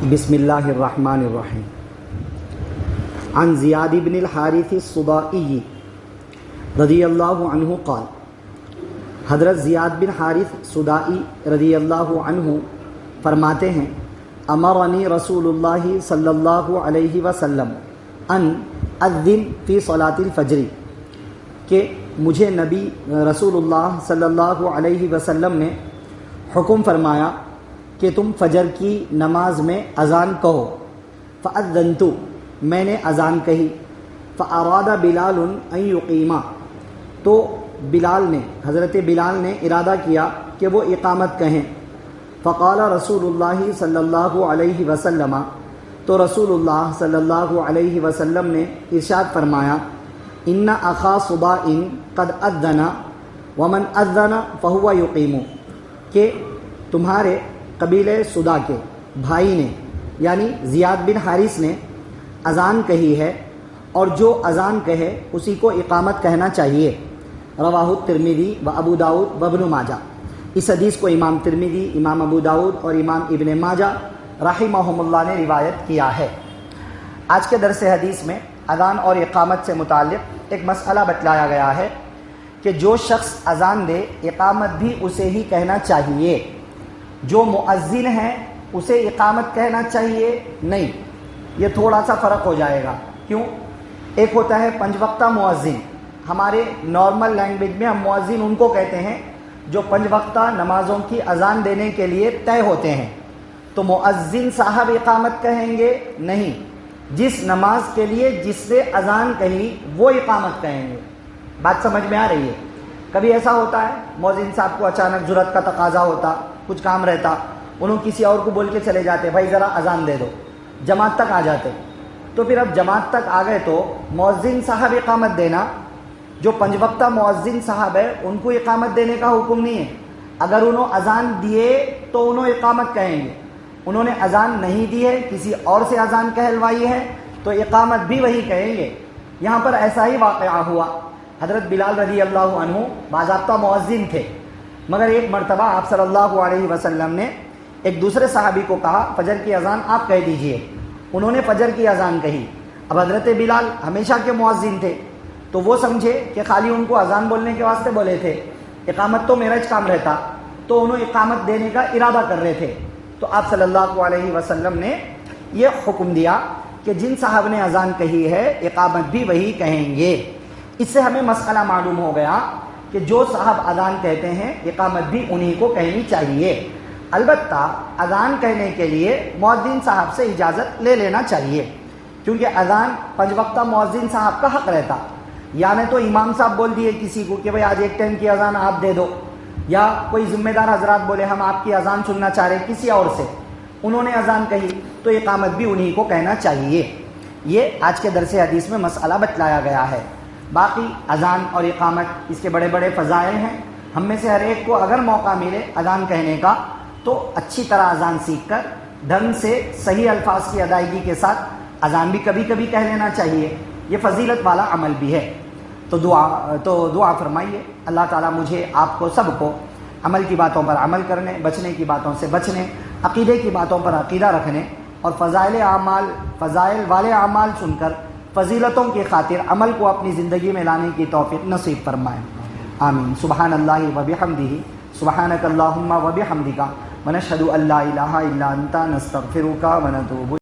بسم اللہ الرحمن الرحیم۔ عن زیاد بن الحارث الصدائی رضی اللہ عنہ قال، حضرت زیاد بن حارث صدائی رضی اللہ عنہ فرماتے ہیں، امرنی رسول اللہ صلی اللہ علیہ وسلم ان اذن فی صلاۃ الفجر، کہ مجھے نبی رسول اللہ صلی اللہ علیہ وسلم نے حکم فرمایا کہ تم فجر کی نماز میں اذان کہو۔ فاذنت، میں نے اذان کہی۔ فاراد بلال ان یقیما، تو بلال نے حضرت بلال نے ارادہ کیا کہ وہ اقامت کہیں۔ فقال رسول اللہ صلی اللہ علیہ وسلم، تو رسول اللہ صلی اللہ علیہ وسلم نے ارشاد فرمایا، ان اخا صباء قد اذن ومن اذن فهو یقیم، کہ تمہارے قبیلہ صدا کے بھائی نے یعنی زیاد بن حارث نے اذان کہی ہے، اور جو اذان کہے اسی کو اقامت کہنا چاہیے۔ رواہ الترمذی و ابو داؤد و ابن ماجہ۔ اس حدیث کو امام ترمذی، امام ابو داؤد اور امام ابن ماجہ رحمہم اللہ نے روایت کیا ہے۔ آج کے درس حدیث میں اذان اور اقامت سے متعلق ایک مسئلہ بتلایا گیا ہے کہ جو شخص اذان دے اقامت بھی اسے ہی کہنا چاہیے۔ جو مؤذن ہے اسے اقامت کہنا چاہیے نہیں، یہ تھوڑا سا فرق ہو جائے گا۔ کیوں؟ ایک ہوتا ہے پنج وقتہ مؤذن، ہمارے نارمل لینگویج میں ہم مؤذن ان کو کہتے ہیں جو پنج وقتہ نمازوں کی اذان دینے کے لیے طے ہوتے ہیں، تو مؤذن صاحب اقامت کہیں گے نہیں، جس نماز کے لیے جس سے اذان کہی وہ اقامت کہیں گے۔ بات سمجھ میں آ رہی ہے؟ کبھی ایسا ہوتا ہے مؤذن صاحب کو اچانک ضرورت کا تقاضا ہوتا، کچھ کام رہتا، انہوں کسی اور کو بول کے چلے جاتے، بھائی ذرا اذان دے دو، جماعت تک آ جاتے۔ تو پھر اب جماعت تک آ گئے تو مؤذن صاحب اقامت دینا، جو پنج وقتہ مؤذن صاحب ہے ان کو اقامت دینے کا حکم نہیں ہے۔ اگر انہوں اذان دیے تو انہوں اقامت کہیں گے، انہوں نے اذان نہیں دی ہے، کسی اور سے اذان کہلوائی ہے تو اقامت بھی وہی کہیں گے۔ یہاں پر ایسا ہی واقعہ ہوا۔ حضرت بلال رضی اللہ عنہ باضابطہ مؤذن تھے، مگر ایک مرتبہ آپ صلی اللہ علیہ وسلم نے ایک دوسرے صحابی کو کہا فجر کی اذان آپ کہہ دیجئے۔ انہوں نے فجر کی اذان کہی۔ اب حضرت بلال ہمیشہ کے مؤذن تھے، تو وہ سمجھے کہ خالی ان کو اذان بولنے کے واسطے بولے تھے، اقامت تو میرا کام رہتا، تو انہوں اقامت دینے کا ارادہ کر رہے تھے۔ تو آپ صلی اللہ علیہ وسلم نے یہ حکم دیا کہ جن صاحب نے اذان کہی ہے اقامت بھی وہی کہیں گے۔ اس سے ہمیں مسئلہ معلوم ہو گیا کہ جو صاحب اذان کہتے ہیں اقامت بھی انہی کو کہنی چاہیے۔ البتہ اذان کہنے کے لیے مؤذن صاحب سے اجازت لے لینا چاہیے، کیونکہ اذان پنج وقتہ مؤذن صاحب کا حق رہتا۔ یعنی تو امام صاحب بول دیے کسی کو کہ بھائی آج ایک ٹائم کی اذان آپ دے دو، یا کوئی ذمہ دار حضرات بولے ہم آپ کی اذان سننا چاہ رہے ہیں کسی اور سے، انہوں نے اذان کہی تو اقامت بھی انہی کو کہنا چاہیے۔ یہ آج کے درس حدیث میں مسئلہ بتلایا گیا ہے۔ باقی اذان اور اقامت اس کے بڑے بڑے فضائل ہیں۔ ہم میں سے ہر ایک کو اگر موقع ملے اذان کہنے کا تو اچھی طرح اذان سیکھ کر ڈھنگ سے صحیح الفاظ کی ادائیگی کے ساتھ اذان بھی کبھی کبھی کہہ لینا چاہیے۔ یہ فضیلت والا عمل بھی ہے۔ تو دعا فرمائیے اللہ تعالیٰ مجھے آپ کو سب کو عمل کی باتوں پر عمل کرنے، بچنے کی باتوں سے بچنے، عقیدے کی باتوں پر عقیدہ رکھنے اور فضائل والے اعمال سن کر فضیلتوں کی خاطر عمل کو اپنی زندگی میں لانے کی توفیق نصیب فرمائے۔ آمین۔ سبحان اللہ و بحمدہ، سبحانک اللہم و بحمدک، ونشہد ان لا الہ الا انت، نستغفرک و نتوب